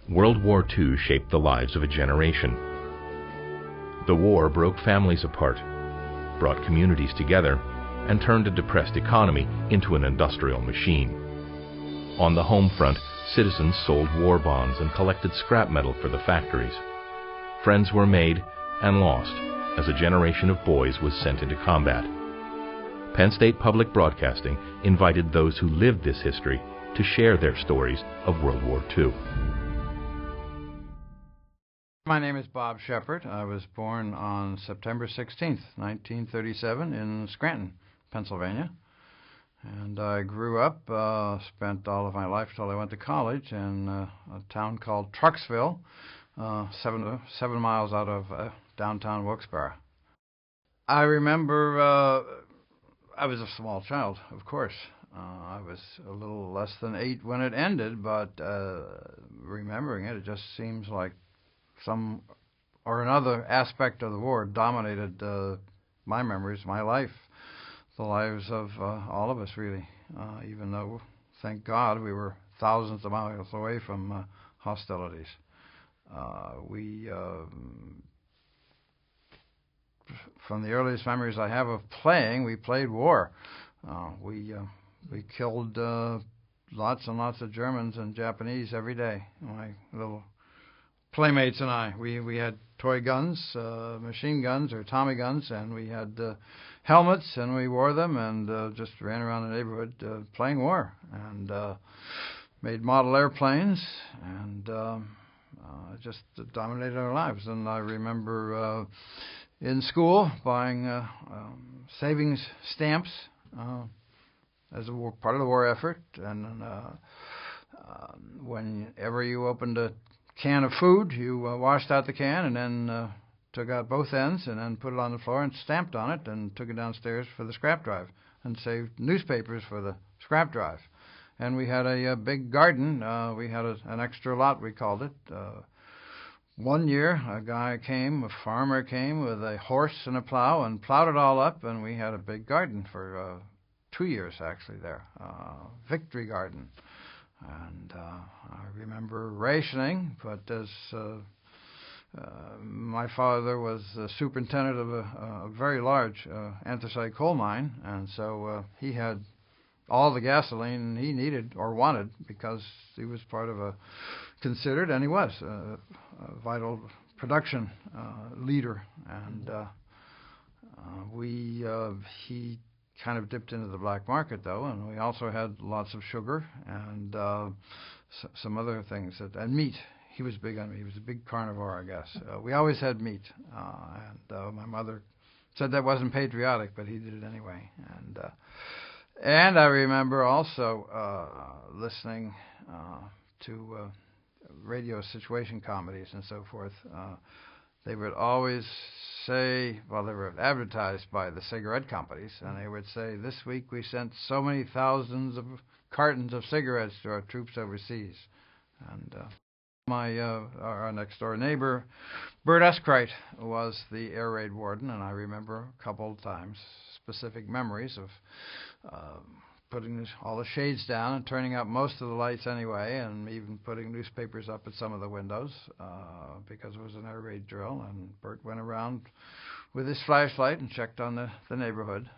World War II shaped the lives of a generation. The war broke families apart, brought communities together, and turned a depressed economy into an industrial machine. On the home front, citizens sold war bonds and collected scrap metal for the factories. Friends were made and lost as a generation of boys was sent into combat. Penn State Public Broadcasting invited those who lived this history to share their stories of World War II. My name is Bob Shepard. I was born on September 16th, 1937 in Scranton, Pennsylvania. And I grew up, spent all of my life till I went to college in a town called Trucksville, 7 miles out of downtown Wilkes-Barre. I remember I was a small child, of course. I was a little less than 8 when it ended, but remembering it, it just seems like some or another aspect of the war dominated my memories, my life, the lives of all of us, really, even though, thank God, we were thousands of miles away from hostilities. From the earliest memories I have of playing, we played war. We killed lots and lots of Germans and Japanese every day. My little playmates and I, we had toy guns, machine guns or Tommy guns, and we had helmets, and we wore them and just ran around the neighborhood playing war, and made model airplanes, and just dominated our lives. And I remember in school buying savings stamps as a part of the war effort, and whenever you opened a can of food, you washed out the can and then took out both ends and then put it on the floor and stamped on it and took it downstairs for the scrap drive and saved newspapers for the scrap drive. And we had a big garden. We had an extra lot, we called it. One year, a farmer came with a horse and a plow and plowed it all up, and we had a big garden for 2 years, actually, there. Victory Garden. And I remember rationing, but as my father was the superintendent of a very large anthracite coal mine, and so he had all the gasoline he needed or wanted because he was part of considered, and he was, a vital production leader. And he kind of dipped into the black market, though, and we also had lots of sugar and some other things, and meat. He was big on meat. He was a big carnivore, I guess. We always had meat, and my mother said that wasn't patriotic, but he did it anyway. And I remember also listening to radio situation comedies and so forth. They would always say, well, they were advertised by the cigarette companies, and they would say, this week we sent so many thousands of cartons of cigarettes to our troops overseas. And our next door neighbor, Bert Escrite, was the air raid warden, and I remember a couple of times specific memories of putting all the shades down and turning out most of the lights anyway, and even putting newspapers up at some of the windows because it was an air raid drill. And Bert went around with his flashlight and checked on the neighborhood.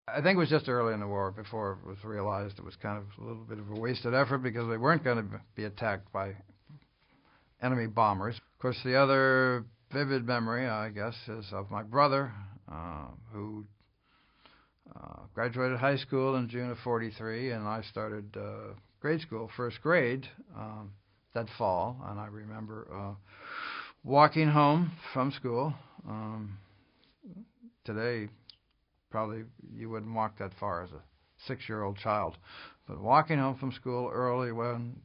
I think it was just early in the war before it was realized it was kind of a little bit of a wasted effort because we weren't going to be attacked by enemy bombers. Of course, the other vivid memory, I guess, is of my brother who graduated high school in June of '43, and I started grade school, first grade, that fall. And I remember walking home from school. Today, probably you wouldn't walk that far as a 6-year-old child, but walking home from school early one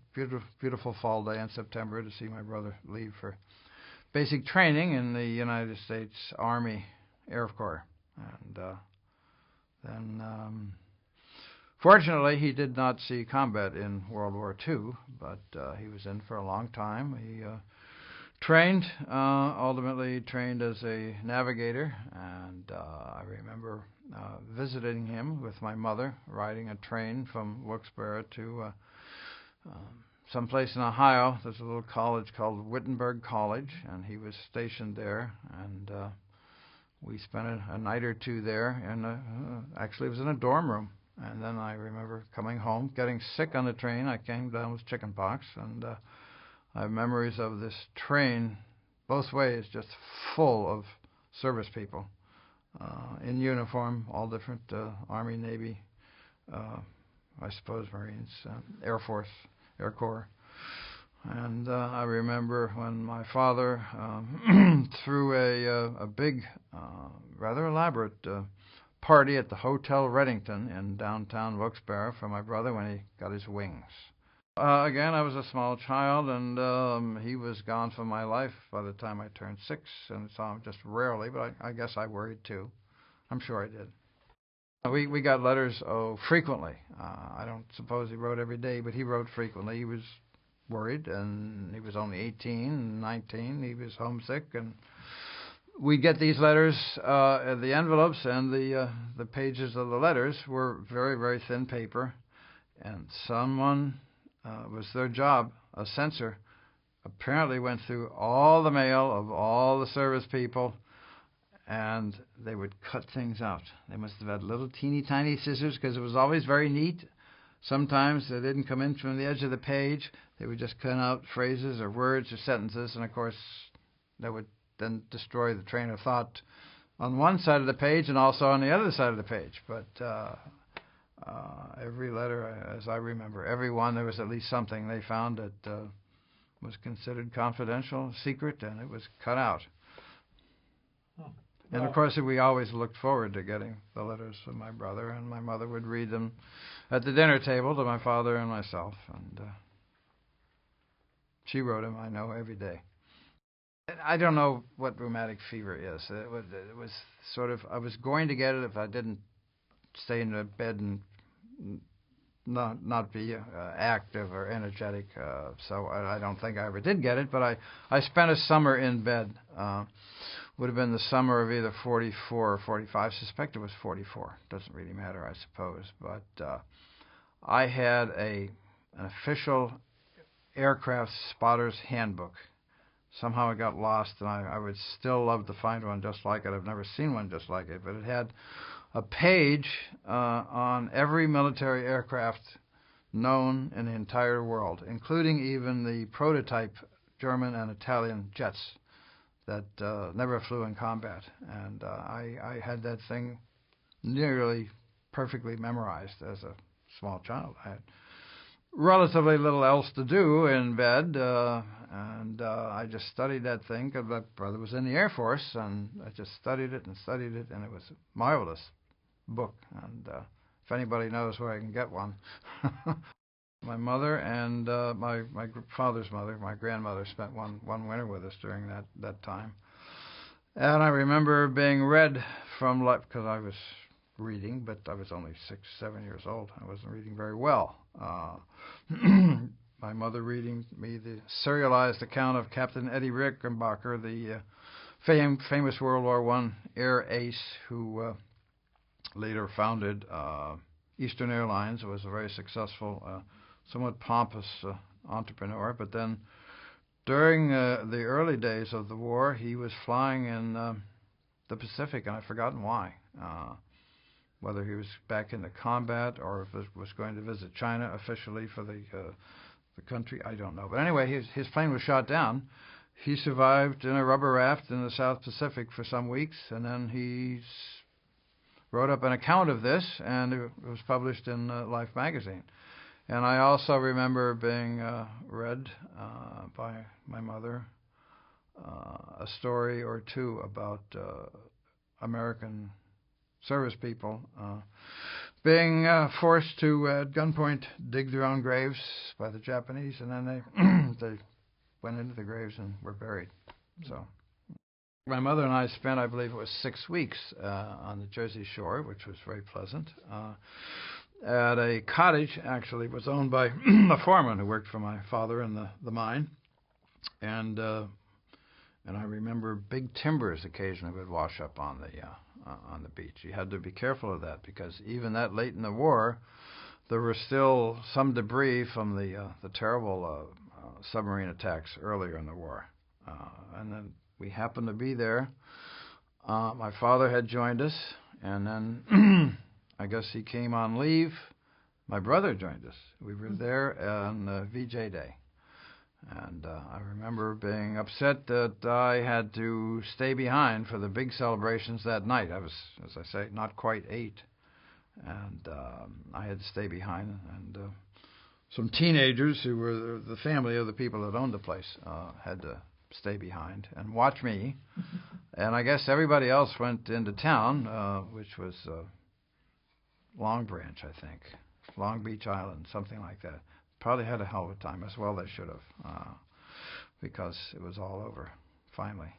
beautiful fall day in September to see my brother leave for basic training in the United States Army Air Corps. And then, fortunately, he did not see combat in World War II, but he was in for a long time. He ultimately trained as a navigator, and I remember visiting him with my mother, riding a train from Wilkes-Barre to someplace in Ohio. There's a little college called Wittenberg College, and he was stationed there. And we spent a night or two there, and actually it was in a dorm room. And then I remember coming home, getting sick on the train. I came down with chickenpox, and I have memories of this train both ways, just full of service people in uniform, all different Army, Navy, I suppose Marines, Air Force, Air Corps. And I remember when my father threw a big, rather elaborate party at the Hotel Reddington in downtown Wilkes-Barre for my brother when he got his wings. Again, I was a small child, and he was gone from my life by the time I turned 6, and saw him just rarely, but I guess I worried too. I'm sure I did. We got letters frequently. I don't suppose he wrote every day, but he wrote frequently. He was worried, and he was only 18, 19. He was homesick, and we'd get these letters. The envelopes and the pages of the letters were very, very thin paper, and someone was their job, a censor, apparently went through all the mail of all the service people, and they would cut things out. They must have had little teeny tiny scissors, because it was always very neat. Sometimes they didn't come in from the edge of the page. They would just cut out phrases or words or sentences, and of course that would then destroy the train of thought on one side of the page and also on the other side of the page. But every letter, as I remember, every one, there was at least something they found that was considered confidential, secret, and it was cut out. And of course, we always looked forward to getting the letters from my brother, and my mother would read them at the dinner table to my father and myself. And she wrote them, I know, every day. I don't know what rheumatic fever is. It was sort of, I was going to get it if I didn't stay in the bed and not be active or energetic. So I don't think I ever did get it, but I spent a summer in bed. Would have been the summer of either 44 or 45. I suspect it was 44. Doesn't really matter, I suppose. But I had an official aircraft spotter's handbook. Somehow it got lost, and I would still love to find one just like it. I've never seen one just like it, but it had a page on every military aircraft known in the entire world, including even the prototype German and Italian jets that never flew in combat. And I had that thing nearly perfectly memorized as a small child. I had relatively little else to do in bed, and I just studied that thing because my brother was in the Air Force, and I just studied it, and it was a marvelous book. And if anybody knows where I can get one. My mother and my father's mother, my grandmother, spent one winter with us during that time. And I remember being read from, because I was reading, but I was only 6, 7 years old. I wasn't reading very well. My mother reading me the serialized account of Captain Eddie Rickenbacker, the famous World War I air ace who later founded Eastern Airlines. It was a very successful, somewhat pompous entrepreneur. But then during the early days of the war, he was flying in the Pacific, and I've forgotten why. Whether he was back into combat or if he was going to visit China officially for the country, I don't know. But anyway, his plane was shot down. He survived in a rubber raft in the South Pacific for some weeks, and then he wrote up an account of this, and it was published in Life magazine. And I also remember being read by my mother a story or two about American service people being forced to, at gunpoint, dig their own graves by the Japanese, and then they went into the graves and were buried. So my mother and I spent, I believe it was 6 weeks on the Jersey Shore, which was very pleasant, at a cottage. Actually, it was owned by a foreman who worked for my father in the mine, and I remember big timbers occasionally would wash up on the beach. You had to be careful of that, because even that late in the war, there was still some debris from the terrible submarine attacks earlier in the war. And then we happened to be there. My father had joined us, and then I guess he came on leave. My brother joined us. We were there on VJ Day. And I remember being upset that I had to stay behind for the big celebrations that night. I was, as I say, not quite 8. And I had to stay behind. And some teenagers who were the family of the people that owned the place had to stay behind and watch me. And I guess everybody else went into town, which was Long Branch, I think. Long Beach Island, something like that. Probably had a hell of a time as well. They should have, because it was all over finally.